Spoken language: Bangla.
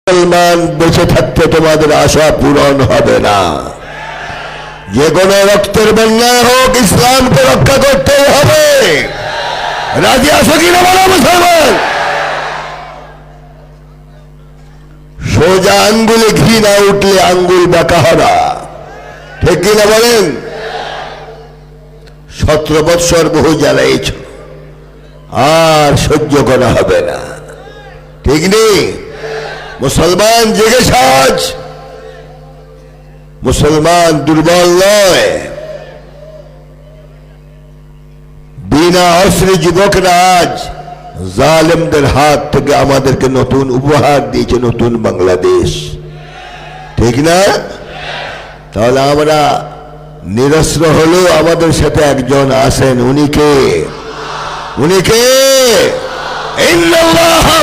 মুসলমান বেঁচে থাকতে তোমাদের আশা পূরণ হবে না। যে কোনো রক্তের বন্যায় হোক ইসলামকে রক্ষা করতেই হবে। রাজি আছো কিনা বলো মুসলমান? সোজা আঙ্গুলে ঘি না উঠলে আঙ্গুল বাঁকা হরা, ঠিক কিনা বলেন? 17 বৎসর বহু জ্বালাইছ, আর সহ্য করা হবে না, ঠিক নেই? মুসলমান জেগে সাজ, মুসলমান দুর্বল নয়। বিনা অস্ত্রে যুবকরা আজ জালেমদের হাত থেকে আমাদেরকে নতুন উপহার দিয়েছে, নতুন বাংলাদেশ, ঠিক না? তাহলে আমরা নিরস্ত্র হলেও আমাদের সাথে একজন আছেন, উনি কে? ইন্নাল্লাহা